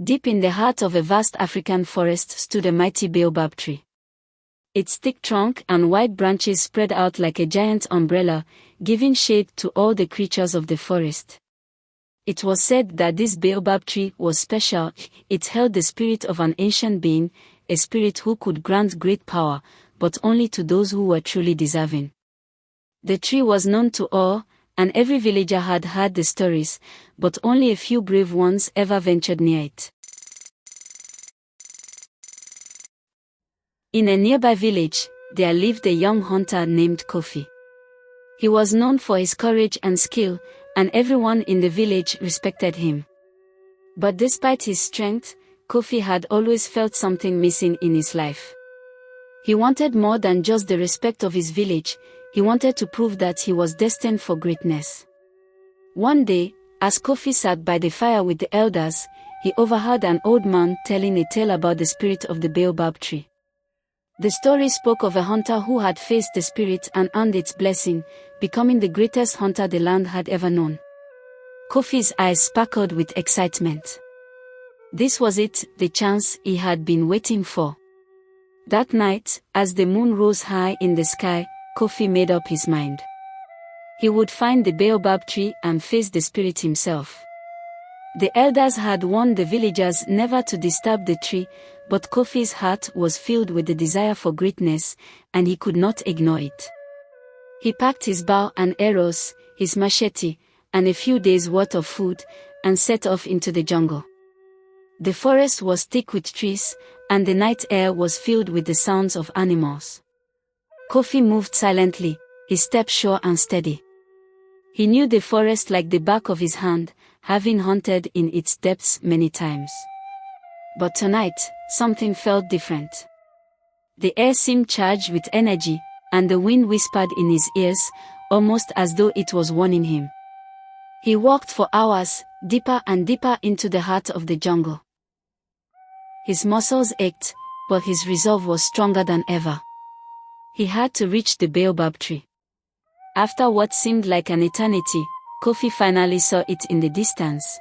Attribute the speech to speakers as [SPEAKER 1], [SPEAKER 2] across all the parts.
[SPEAKER 1] Deep in the heart of a vast African forest stood a mighty baobab tree. Its thick trunk and wide branches spread out like a giant umbrella, giving shade to all the creatures of the forest. It was said that this baobab tree was special. It held the spirit of an ancient being, a spirit who could grant great power, but only to those who were truly deserving. The tree was known to all, and every villager had heard the stories, but only a few brave ones ever ventured near it. In a nearby village, there lived a young hunter named Kofi. He was known for his courage and skill, and everyone in the village respected him. But despite his strength, Kofi had always felt something missing in his life. He wanted more than just the respect of his village. He wanted to prove that he was destined for greatness. One day, as Kofi sat by the fire with the elders, he overheard an old man telling a tale about the spirit of the baobab tree. The story spoke of a hunter who had faced the spirit and earned its blessing, becoming the greatest hunter the land had ever known. Kofi's eyes sparkled with excitement. This was it, the chance he had been waiting for. That night, as the moon rose high in the sky, Kofi made up his mind. He would find the baobab tree and face the spirit himself. The elders had warned the villagers never to disturb the tree, but Kofi's heart was filled with the desire for greatness, and he could not ignore it. He packed his bow and arrows, his machete, and a few days' worth of food, and set off into the jungle. The forest was thick with trees, and the night air was filled with the sounds of animals. Kofi moved silently, his step sure and steady. He knew the forest like the back of his hand, having hunted in its depths many times. But tonight, something felt different. The air seemed charged with energy, and the wind whispered in his ears, almost as though it was warning him. He walked for hours, deeper and deeper into the heart of the jungle. His muscles ached, but his resolve was stronger than ever. He had to reach the baobab tree. After what seemed like an eternity, Kofi finally saw it in the distance.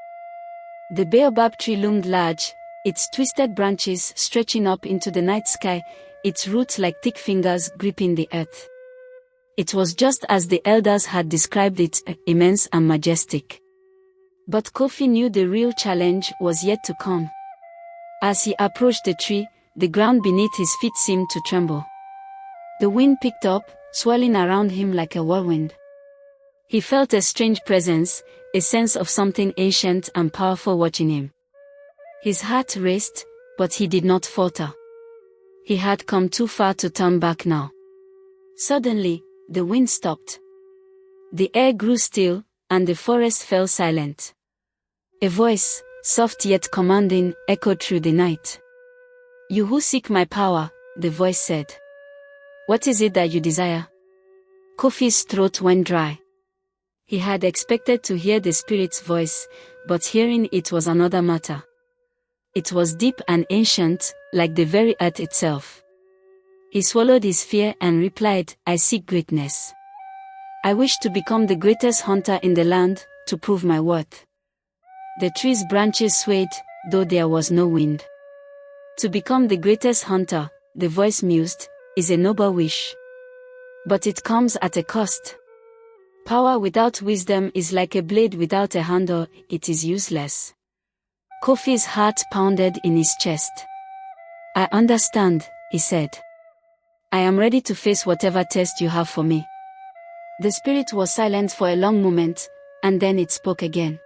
[SPEAKER 1] The baobab tree loomed large, its twisted branches stretching up into the night sky, its roots like thick fingers gripping the earth. It was just as the elders had described it, immense and majestic. But Kofi knew the real challenge was yet to come. As he approached the tree, the ground beneath his feet seemed to tremble. The wind picked up, swirling around him like a whirlwind. He felt a strange presence, a sense of something ancient and powerful watching him. His heart raced, but he did not falter. He had come too far to turn back now. Suddenly, the wind stopped. The air grew still, and the forest fell silent. A voice, soft yet commanding, echoed through the night. "You who seek my power," the voice said. "What is it that you desire?" Kofi's throat went dry. He had expected to hear the spirit's voice, but hearing it was another matter. It was deep and ancient, like the very earth itself. He swallowed his fear and replied, "I seek greatness. I wish to become the greatest hunter in the land, to prove my worth." The tree's branches swayed, though there was no wind. "To become the greatest hunter," the voice mused, "is a noble wish. But it comes at a cost. Power without wisdom is like a blade without a handle, it is useless." Kofi's heart pounded in his chest. "I understand," he said. "I am ready to face whatever test you have for me." The spirit was silent for a long moment, and then it spoke again.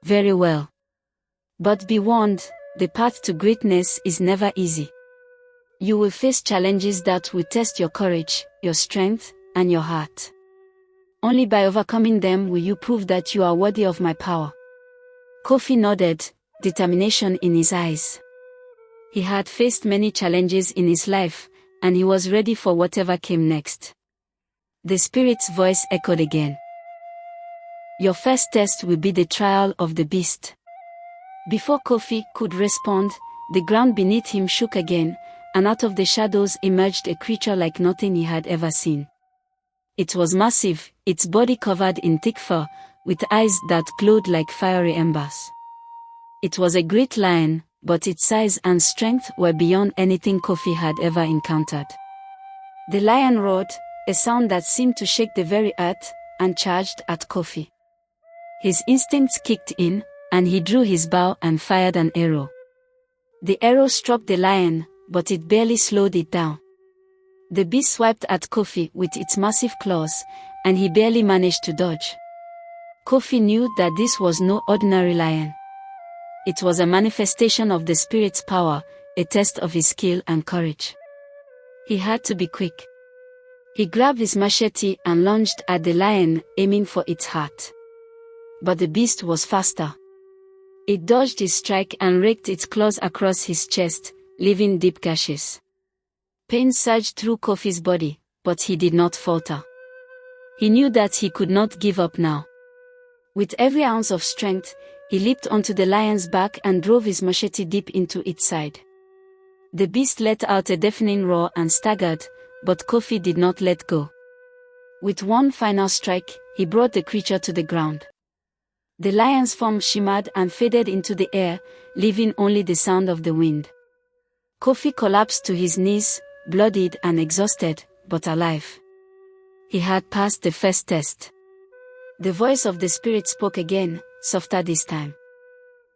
[SPEAKER 1] "Very well. But be warned, the path to greatness is never easy. You will face challenges that will test your courage, your strength, and your heart. Only by overcoming them will you prove that you are worthy of my power." Kofi nodded, determination in his eyes. He had faced many challenges in his life, and he was ready for whatever came next. The spirit's voice echoed again. "Your first test will be the trial of the beast." Before Kofi could respond, the ground beneath him shook again, and out of the shadows emerged a creature like nothing he had ever seen. It was massive, its body covered in thick fur, with eyes that glowed like fiery embers. It was a great lion, but its size and strength were beyond anything Kofi had ever encountered. The lion roared, a sound that seemed to shake the very earth, and charged at Kofi. His instincts kicked in, and he drew his bow and fired an arrow. The arrow struck the lion, but it barely slowed it down. The beast swiped at Kofi with its massive claws, and he barely managed to dodge. Kofi knew that this was no ordinary lion. It was a manifestation of the spirit's power, a test of his skill and courage. He had to be quick. He grabbed his machete and lunged at the lion, aiming for its heart. But the beast was faster. It dodged his strike and raked its claws across his chest, leaving deep gashes. Pain surged through Kofi's body, but he did not falter. He knew that he could not give up now. With every ounce of strength, he leaped onto the lion's back and drove his machete deep into its side. The beast let out a deafening roar and staggered, but Kofi did not let go. With one final strike, he brought the creature to the ground. The lion's form shimmered and faded into the air, leaving only the sound of the wind. Kofi collapsed to his knees, bloodied and exhausted, but alive. He had passed the first test. The voice of the spirit spoke again, softer this time.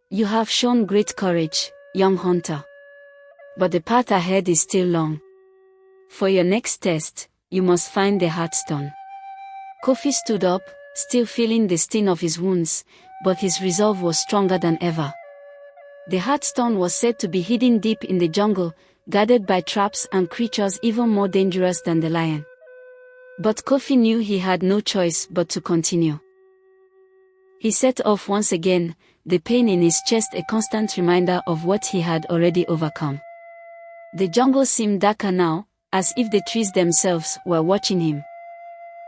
[SPEAKER 1] You have shown great courage, young hunter. But the path ahead is still long. For your next test, you must find the heartstone. Kofi stood up, still feeling the sting of his wounds, but his resolve was stronger than ever. The heartstone was said to be hidden deep in the jungle, guarded by traps and creatures even more dangerous than the lion. But Kofi knew he had no choice but to continue. He set off once again, the pain in his chest a constant reminder of what he had already overcome. The jungle seemed darker now, as if the trees themselves were watching him.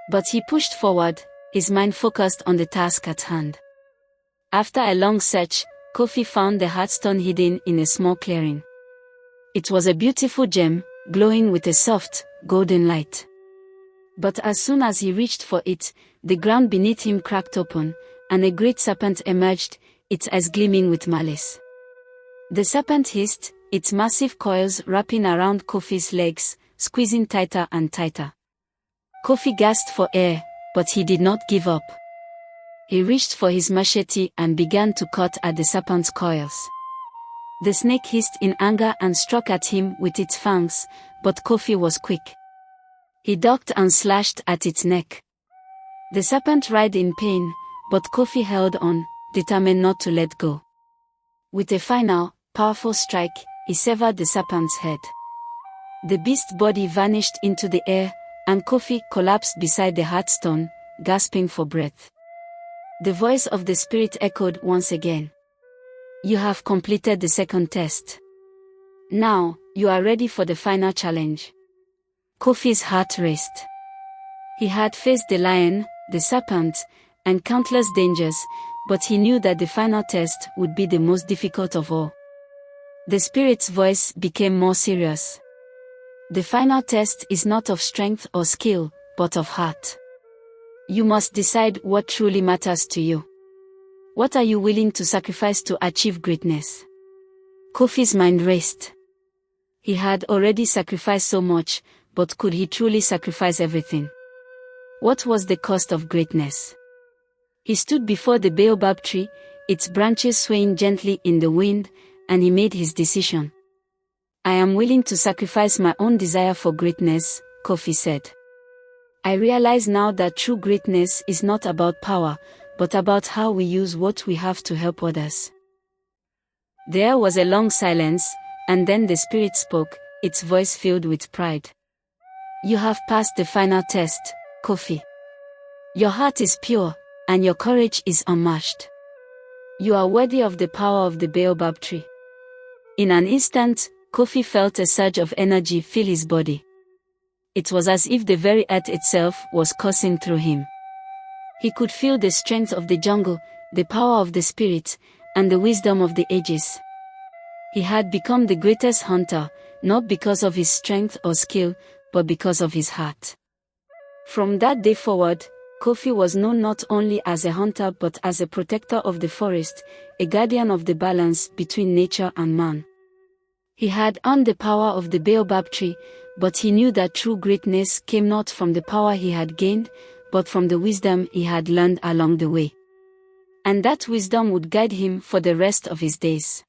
[SPEAKER 1] But he pushed forward, his mind focused on the task at hand. After a long search, Kofi found the heartstone hidden in a small clearing. It was a beautiful gem, glowing with a soft, golden light. But as soon as he reached for it, the ground beneath him cracked open, and a great serpent emerged, its eyes gleaming with malice. The serpent hissed, its massive coils wrapping around Kofi's legs, squeezing tighter and tighter. Kofi gasped for air, but he did not give up. He reached for his machete and began to cut at the serpent's coils. The snake hissed in anger and struck at him with its fangs, but Kofi was quick. He ducked and slashed at its neck. The serpent writhed in pain, but Kofi held on, determined not to let go. With a final, powerful strike, he severed the serpent's head. The beast's body vanished into the air, and Kofi collapsed beside the heartstone, gasping for breath. The voice of the spirit echoed once again. You have completed the second test. Now, you are ready for the final challenge. Kofi's heart raced. He had faced the lion, the serpent, and countless dangers, but he knew that the final test would be the most difficult of all. The spirit's voice became more serious. The final test is not of strength or skill, but of heart. You must decide what truly matters to you. What are you willing to sacrifice to achieve greatness? Kofi's mind raced. He had already sacrificed so much, but could he truly sacrifice everything? What was the cost of greatness? He stood before the Baobab tree, its branches swaying gently in the wind, and he made his decision. I am willing to sacrifice my own desire for greatness, Kofi said. I realize now that true greatness is not about power, but about how we use what we have to help others. There was a long silence, and then the spirit spoke, its voice filled with pride. You have passed the final test, Kofi. Your heart is pure, and your courage is unmatched. You are worthy of the power of the Baobab tree. In an instant, Kofi felt a surge of energy fill his body. It was as if the very earth itself was coursing through him. He could feel the strength of the jungle, the power of the spirit, and the wisdom of the ages. He had become the greatest hunter, not because of his strength or skill, but because of his heart. From that day forward, Kofi was known not only as a hunter but as a protector of the forest, a guardian of the balance between nature and man. He had earned the power of the Baobab tree, but he knew that true greatness came not from the power he had gained, but from the wisdom he had learned along the way. And that wisdom would guide him for the rest of his days.